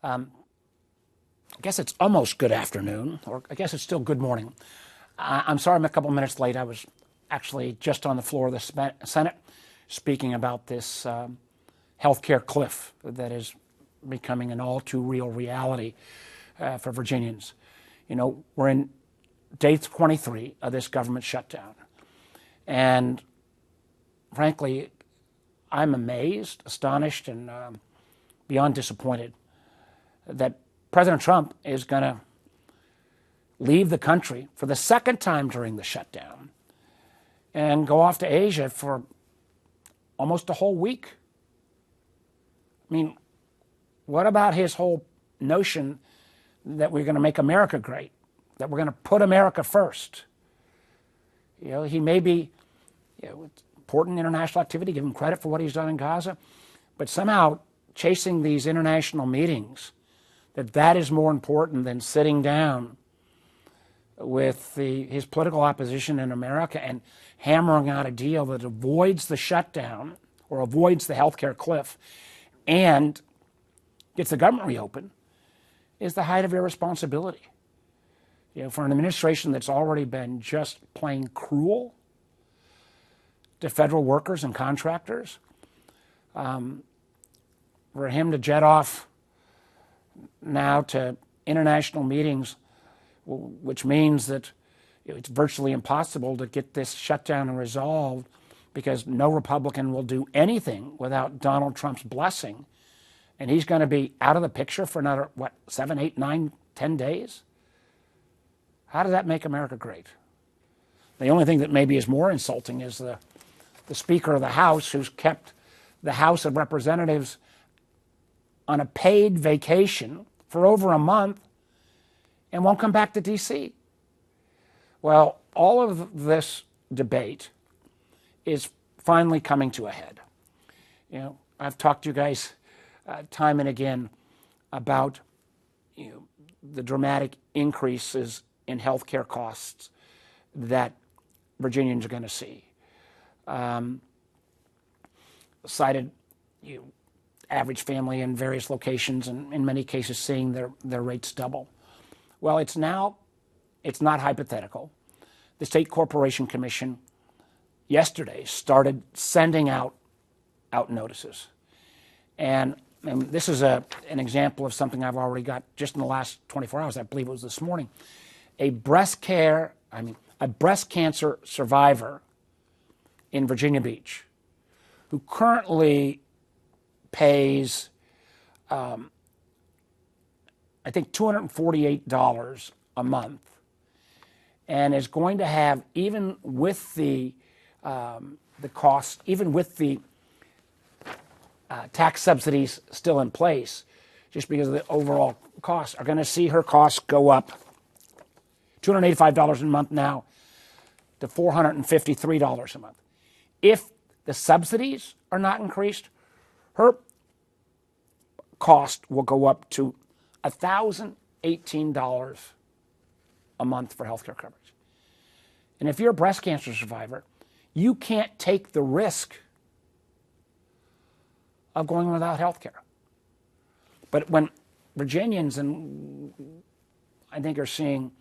I guess it's almost good afternoon, or I guess it's still good morning. I'm sorry I'm a couple minutes late. I was actually just on the floor of the Senate speaking about this healthcare cliff that is becoming an all too real reality for Virginians. You know, we're in day 23 of this government shutdown. And frankly, I'm amazed, astonished, and beyond disappointed that President Trump is going to leave the country for the second time during the shutdown and go off to Asia for almost a whole week. I mean, what about his whole notion that we're going to make America great, that we're going to put America first? You know, he may be, important international activity, give him credit for what he's done in Gaza, but somehow chasing these international meetings, that is more important than sitting down with his political opposition in America and hammering out a deal that avoids the shutdown or avoids the healthcare cliff and gets the government reopened, is the height of irresponsibility. You know, for an administration that's already been just plain cruel to federal workers and contractors, for him to jet off now to international meetings, which means that it's virtually impossible to get this shutdown resolved because no Republican will do anything without Donald Trump's blessing. And he's going to be out of the picture for another, 7, 8, 9, 10 days? How does that make America great? The only thing that maybe is more insulting is the Speaker of the House, who's kept the House of Representatives on a paid vacation for over a month and won't come back to D.C. Well, all of this debate is finally coming to a head. You know, I've talked to you guys time and again about the dramatic increases in healthcare costs that Virginians are going to see. Cited average family in various locations and in many cases seeing their rates double. Well, it's not hypothetical. The State Corporation Commission yesterday started sending out notices. And this is an example of something I've already got just in the last 24 hours. I believe it was this morning. A breast cancer survivor in Virginia Beach who currently pays, I think, $248 a month, and is going to have, even with the cost, even with the tax subsidies still in place, just because of the overall costs, are going to see her costs go up $285 a month now to $453 a month. If the subsidies are not increased, her cost will go up to $1,018 a month for health care coverage. And if you're a breast cancer survivor, you can't take the risk of going without health care. But when Virginians, and I think, are seeing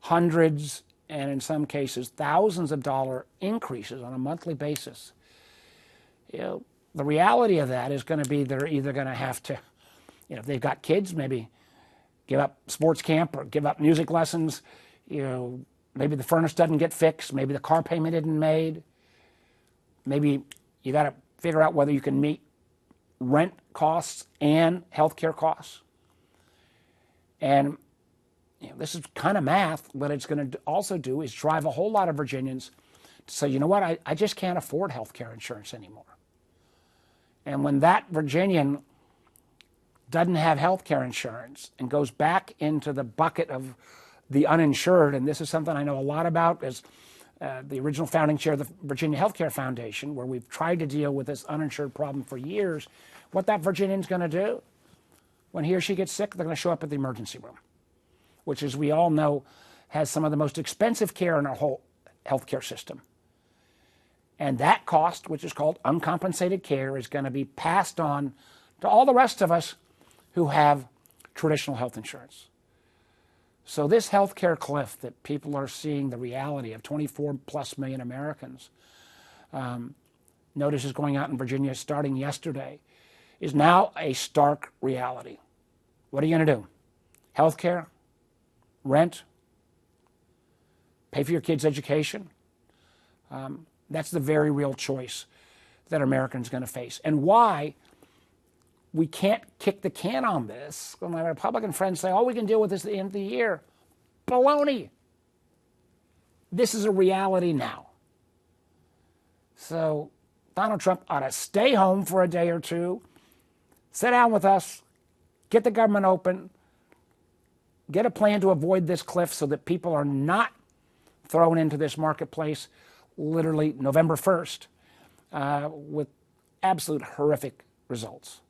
hundreds and in some cases thousands of dollar increases on a monthly basis, the reality of that is going to be they're either going to have to, if they've got kids, maybe give up sports camp or give up music lessons. Maybe the furnace doesn't get fixed. Maybe the car payment isn't made. Maybe you got to figure out whether you can meet rent costs and healthcare costs. And this is kind of math. What it's going to also do is drive a whole lot of Virginians to say, you know what, I just can't afford healthcare insurance anymore. And when that Virginian doesn't have health care insurance and goes back into the bucket of the uninsured, and this is something I know a lot about as the original founding chair of the Virginia Healthcare Foundation, where we've tried to deal with this uninsured problem for years, what that Virginian's going to do when he or she gets sick, they're going to show up at the emergency room, which, as we all know, has some of the most expensive care in our whole healthcare system. And that cost, which is called uncompensated care, is going to be passed on to all the rest of us who have traditional health insurance. So this health care cliff that people are seeing the reality of, 24 plus million Americans, notices going out in Virginia starting yesterday, is now a stark reality. What are you going to do? Health care? Rent? Pay for your kids' education? That's the very real choice that Americans are going to face. And why we can't kick the can on this. When my Republican friends say, all we can deal with this at the end of the year. Baloney. This is a reality now. So Donald Trump ought to stay home for a day or two, sit down with us, get the government open, get a plan to avoid this cliff so that people are not thrown into this marketplace literally November 1st with absolute horrific results.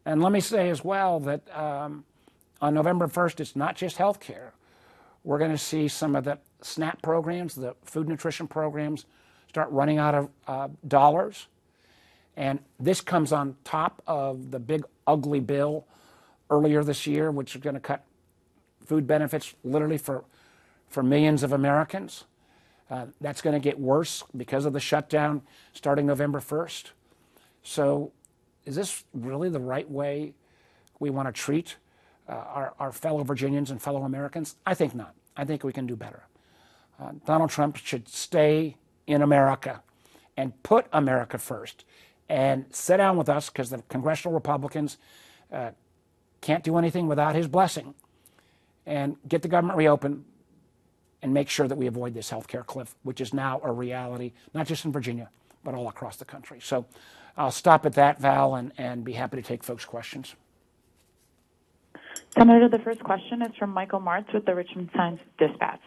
And let me say as well that on November 1st, it's not just health care. We're going to see some of the SNAP programs, the food nutrition programs, start running out of dollars. And this comes on top of the big ugly bill earlier this year, which is going to cut food benefits literally for millions of Americans. That's going to get worse because of the shutdown starting November 1st. So is this really the right way we want to treat our fellow Virginians and fellow Americans? I think not. I think we can do better. Donald Trump should stay in America and put America first and sit down with us, because the congressional Republicans can't do anything without his blessing, and get the government reopened and make sure that we avoid this health care cliff, which is now a reality, not just in Virginia, but all across the country. So I'll stop at that, Val, and be happy to take folks' questions. Senator, the first question is from Michael Martz with the Richmond Times-Dispatch.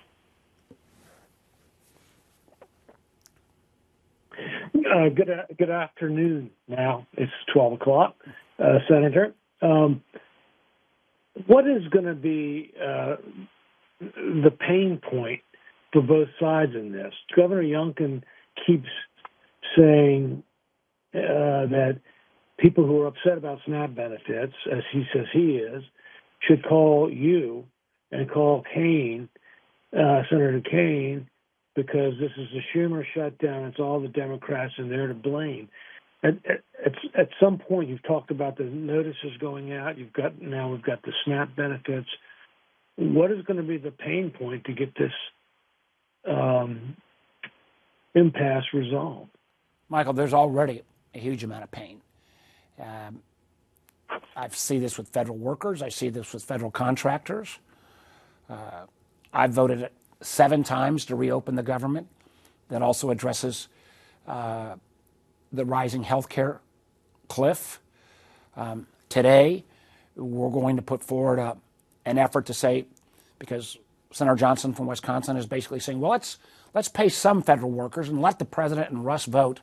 Good afternoon now. It's 12 o'clock, Senator. What is going to be the pain point for both sides in this? Governor Youngkin keeps saying that people who are upset about SNAP benefits, as he says he is, should call you and call Kaine, Senator Kaine, because this is the Schumer shutdown. It's all the Democrats, and they're to blame. At some point, you've talked about the notices going out. We've got the SNAP benefits. What is going to be the pain point to get this impasse resolved? Michael, there's already a huge amount of pain. I see this with federal workers. I see this with federal contractors. I've voted 7 times to reopen the government. That also addresses the rising health care cliff. Today, we're going to put forward an effort to say, because Senator Johnson from Wisconsin is basically saying, well, let's pay some federal workers and let the president and Russ Vought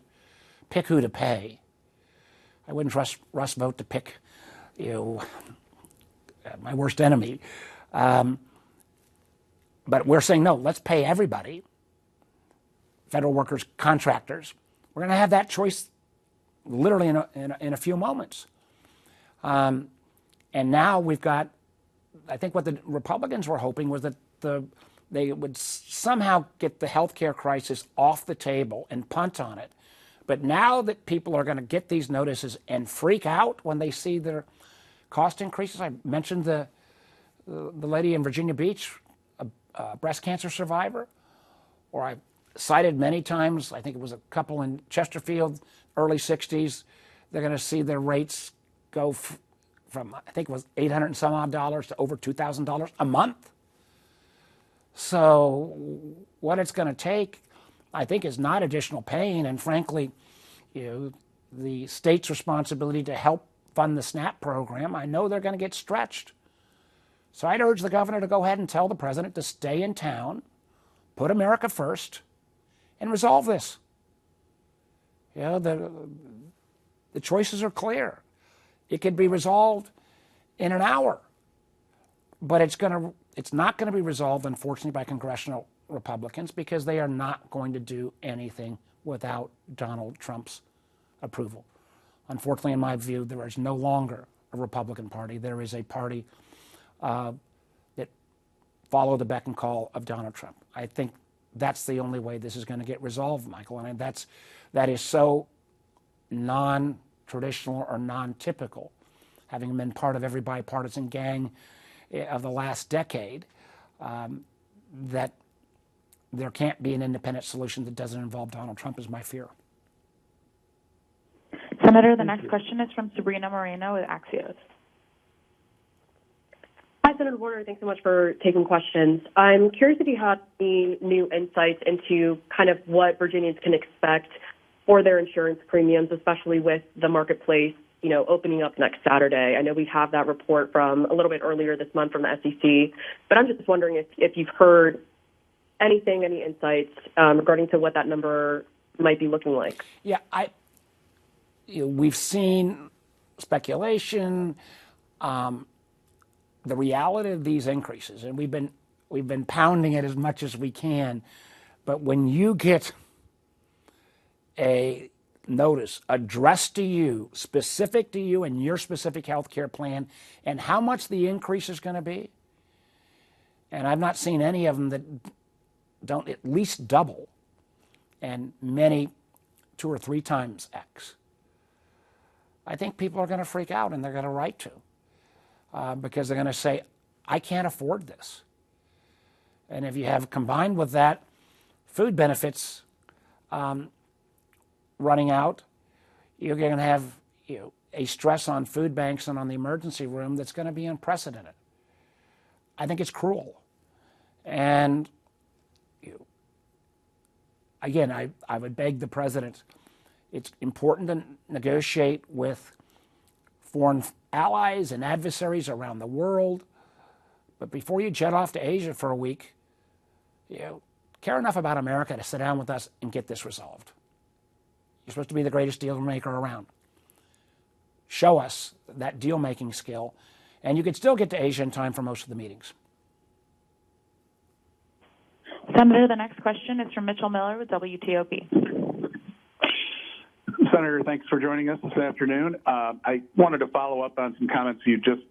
pick who to pay. I wouldn't trust Russ Vought to pick, my worst enemy. But we're saying, no, let's pay everybody, federal workers, contractors. We're going to have that choice literally in a few moments. And now we've got, I think what the Republicans were hoping was that they would somehow get the health care crisis off the table and punt on it. But now that people are going to get these notices and freak out when they see their cost increases, I mentioned the lady in Virginia Beach, a breast cancer survivor, or I cited many times, I think it was a couple in Chesterfield, early 60s, they're going to see their rates go from, I think it was $800 and some odd dollars to over $2,000 a month. So what it's going to take, I think, is not additional pain, and frankly, the state's responsibility to help fund the SNAP program, I know they're going to get stretched. So I'd urge the governor to go ahead and tell the president to stay in town, put America first, and resolve this. The choices are clear. It could be resolved in an hour, but it's not going to be resolved, unfortunately, by congressional Republicans, because they are not going to do anything without Donald Trump's approval. Unfortunately, in my view, there is no longer a Republican Party. There is a party that follow the beck and call of Donald Trump. I think that's the only way this is going to get resolved, Michael. And that is so non-traditional or non-typical, having been part of every bipartisan gang of the last decade, that there can't be an independent solution that doesn't involve Donald Trump is my fear. Senator, the next question is from Sabrina Moreno with Axios. Hi, Senator Warner. Thanks so much for taking questions. I'm curious if you have any new insights into kind of what Virginians can expect for their insurance premiums, especially with the marketplace, opening up next Saturday. I know we have that report from a little bit earlier this month from the SEC, but I'm just wondering if you've heard any insights regarding to what that number might be looking like. Yeah, we've seen speculation, the reality of these increases, and we've been pounding it as much as we can. But when you get a notice addressed to you, specific to you and your specific health care plan, and how much the increase is going to be, and I've not seen any of them that don't at least double, and many 2 or 3 times X. I think people are going to freak out, and they're going to right to, because they're going to say, I can't afford this. And if you have combined with that food benefits running out, you're going to have a stress on food banks and on the emergency room that's going to be unprecedented. I think it's cruel. And again, I would beg the president, it's important to negotiate with foreign allies and adversaries around the world, but before you jet off to Asia for a week, care enough about America to sit down with us and get this resolved. You're supposed to be the greatest deal maker around. Show us that deal-making skill, and you could still get to Asia in time for most of the meetings. Senator, the next question is from Mitchell Miller with WTOP. Senator, thanks for joining us this afternoon. I wanted to follow up on some comments you just,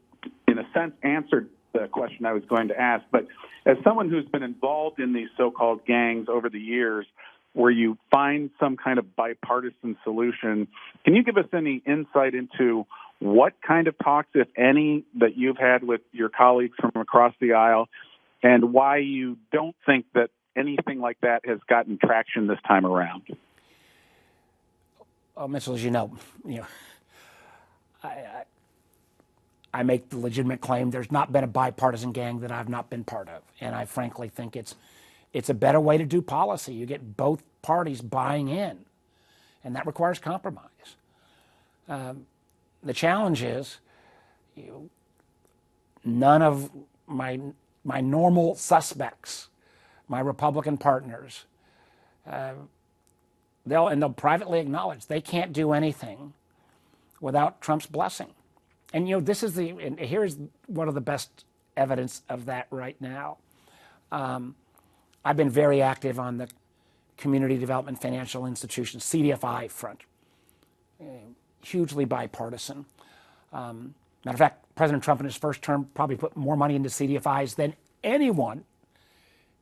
in a sense, answered the question I was going to ask. But as someone who's been involved in these so-called gangs over the years, where you find some kind of bipartisan solution, can you give us any insight into what kind of talks, if any, that you've had with your colleagues from across the aisle, and why you don't think that anything like that has gotten traction this time around? Well, Mitchell, as you know, I make the legitimate claim there's not been a bipartisan gang that I've not been part of, and I frankly think it's a better way to do policy. You get both parties buying in, and that requires compromise. The challenge is, none of my normal suspects, my Republican partners, they'll privately acknowledge they can't do anything without Trump's blessing. And and here's one of the best evidence of that right now. I've been very active on the Community Development Financial Institutions, CDFI front, hugely bipartisan. Matter of fact, President Trump in his first term probably put more money into CDFIs than anyone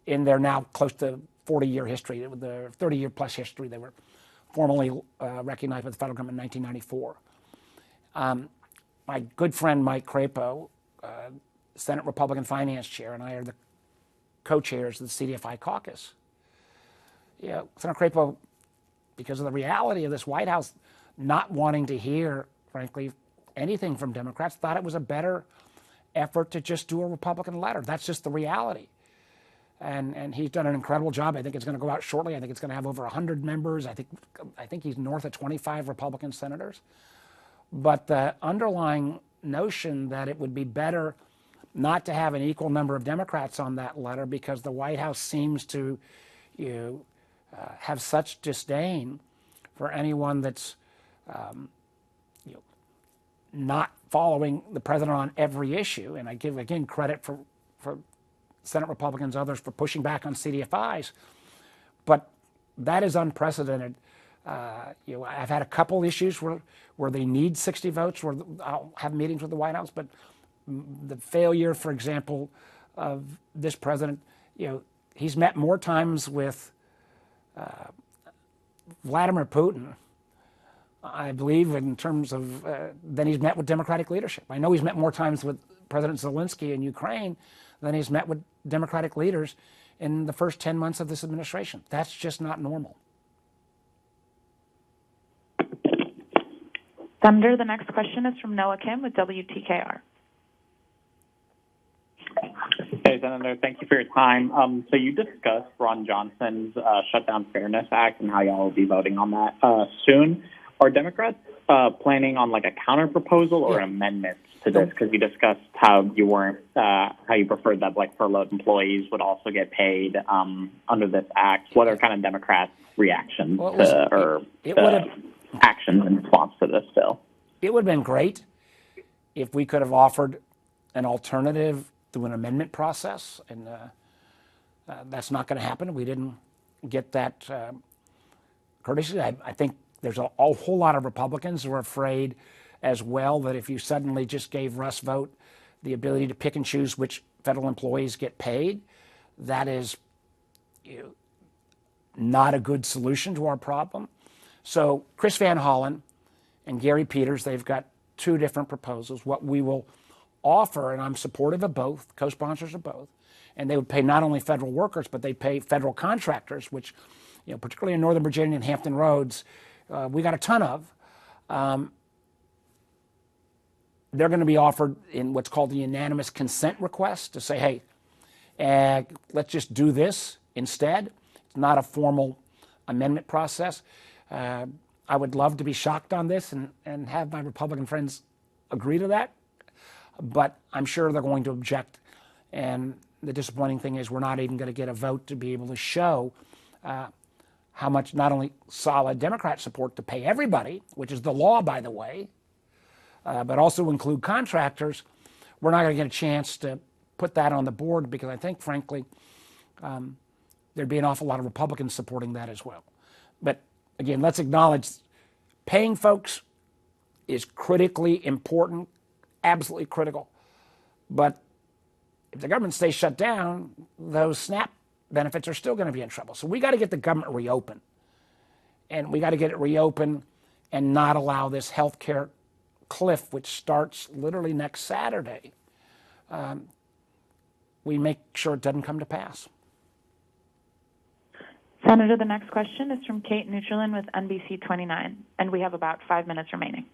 in their now close to 40-year history, the 30-year plus history. They were formally recognized by the federal government in 1994. My good friend Mike Crapo, Senate Republican Finance Chair, and I are the co-chairs of the CDFI caucus. Senator Crapo, because of the reality of this White House not wanting to hear, frankly, anything from Democrats, thought it was a better effort to just do a Republican letter. That's just the reality. And he's done an incredible job. I think it's going to go out shortly. I think it's going to have over 100 members. I think he's north of 25 Republican senators. But the underlying notion that it would be better not to have an equal number of Democrats on that letter because the White House seems to have such disdain for anyone that's not following the president on every issue. And I give, again, credit for Senate Republicans, others, for pushing back on CDFIs. But that is unprecedented I've had a couple issues where they need 60 votes, where I'll have meetings with the White House, but the failure, for example, of this president, he's met more times with Vladimir Putin, I believe, in terms of than he's met with Democratic leadership. I know he's met more times with President Zelensky in Ukraine than he's met with Democratic leaders in the first 10 months of this administration. That's just not normal. Senator, the next question is from Noah Kim with WTKR. Hey, Senator, thank you for your time. So you discussed Ron Johnson's Shutdown Fairness Act and how y'all will be voting on that soon. Are Democrats planning on like a counter proposal or amendments to this? Because you discussed how you weren't, how you preferred that like furloughed employees would also get paid under this act. What are kind of Democrats' reactions actions in response to this bill? It would have been great if we could have offered an alternative through an amendment process, and that's not going to happen. We didn't get that courtesy. I think there's a whole lot of Republicans who are afraid as well that if you suddenly just gave Russ Vought the ability to pick and choose which federal employees get paid, that is not a good solution to our problem. So Chris Van Hollen and Gary Peters, they've got two different proposals. What we will offer, and I'm supportive of both, co-sponsors of both, and they would pay not only federal workers, but they pay federal contractors, which, particularly in Northern Virginia and Hampton Roads, we got a ton of. They're going to be offered in what's called the unanimous consent request to say, hey, let's just do this instead. It's not a formal amendment process. I would love to be shocked on this and have my Republican friends agree to that, but I'm sure they're going to object. And the disappointing thing is we're not even going to get a vote to be able to show how much not only solid Democrat support to pay everybody, which is the law, by the way, but also include contractors. We're not going to get a chance to put that on the board because I think, frankly, there'd be an awful lot of Republicans supporting that as well. But again, let's acknowledge paying folks is critically important, absolutely critical. But if the government stays shut down, those SNAP benefits are still going to be in trouble. So we got to get the government reopened. And we got to get it reopened and not allow this health care cliff, which starts literally next Saturday, we make sure it doesn't come to pass. Senator, the next question is from Kate Nuchelin with NBC 29, and we have about 5 minutes remaining.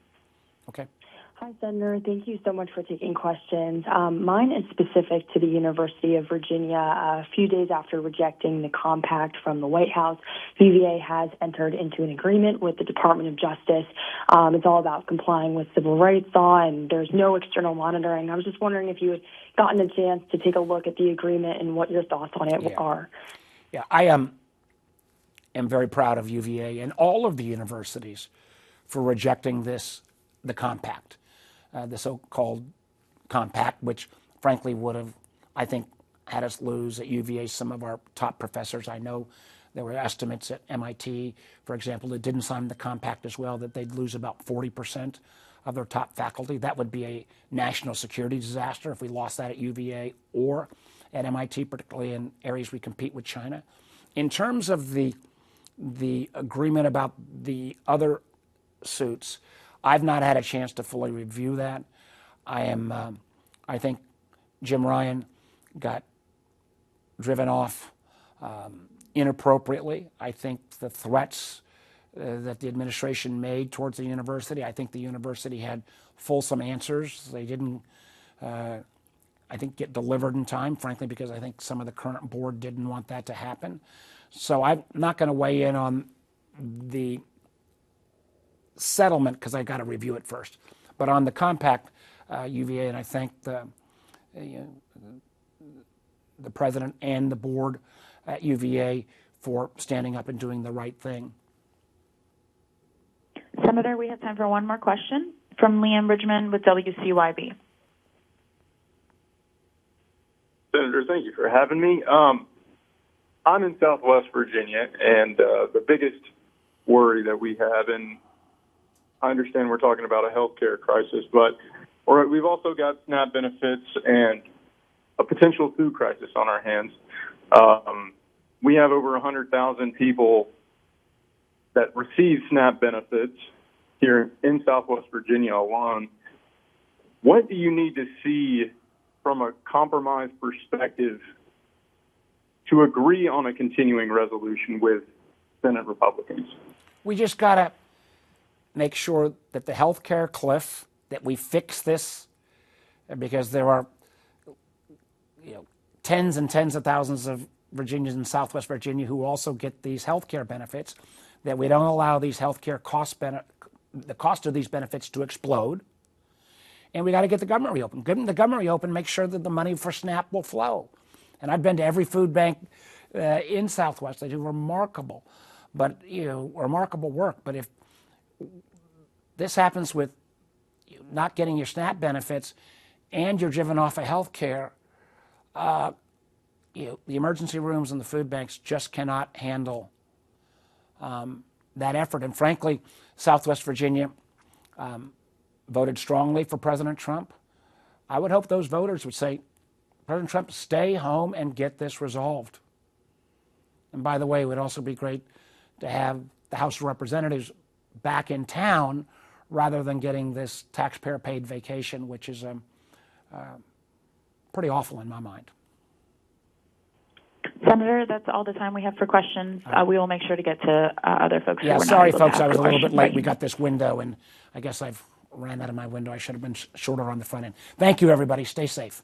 Okay. Hi, Senator. Thank you so much for taking questions. Mine is specific to the University of Virginia. A few days after rejecting the compact from the White House, UVA has entered into an agreement with the Department of Justice. It's all about complying with civil rights law, and there's no external monitoring. I was just wondering if you had gotten a chance to take a look at the agreement and what your thoughts on it are. Yeah, I am very proud of UVA and all of the universities for rejecting the compact. The so-called compact, which frankly would have, I think, had us lose at UVA some of our top professors. I know there were estimates at MIT, for example, that didn't sign the compact as well, that they'd lose about 40% of their top faculty. That would be a national security disaster if we lost that at UVA or at MIT, particularly in areas we compete with China. In terms of the agreement about the other suits, I've not had a chance to fully review that. I think Jim Ryan got driven off inappropriately. I think the threats that the administration made towards the university, I think the university had fulsome answers. They didn't, I think, get delivered in time, frankly, because I think some of the current board didn't want that to happen. So I'm not going to weigh in on the settlement because I got to review it first. But on the compact, UVA, and I thank the president and the board at UVA for standing up and doing the right thing. Senator, we have time for one more question from Liam Bridgman with WCYB. Senator, thank you for having me. I'm in Southwest Virginia, and the biggest worry that we have, and I understand we're talking about a healthcare crisis, but we've also got SNAP benefits and a potential food crisis on our hands. We have over 100,000 people that receive SNAP benefits here in Southwest Virginia alone. What do you need to see from a compromise perspective to agree on a continuing resolution with Senate Republicans? We just got to make sure that the health care cliff, that we fix this, because there are tens and tens of thousands of Virginians in Southwest Virginia who also get these health care benefits, that we don't allow these health care the cost of these benefits to explode. And we got to get the government reopened. Get the government reopened, make sure that the money for SNAP will flow. And I've been to every food bank in Southwest. They do remarkable work. But if this happens with not getting your SNAP benefits and you're driven off of health care, the emergency rooms and the food banks just cannot handle that effort. And frankly, Southwest Virginia voted strongly for President Trump. I would hope those voters would say, President Trump, stay home and get this resolved. And by the way, it would also be great to have the House of Representatives back in town rather than getting this taxpayer-paid vacation, which is pretty awful in my mind. Senator, that's all the time we have for questions. We will make sure to get to other folks. Yeah, sorry, folks, I was a little bit late. We got this window, and I guess I've ran out of my window. I should have been shorter on the front end. Thank you, everybody. Stay safe.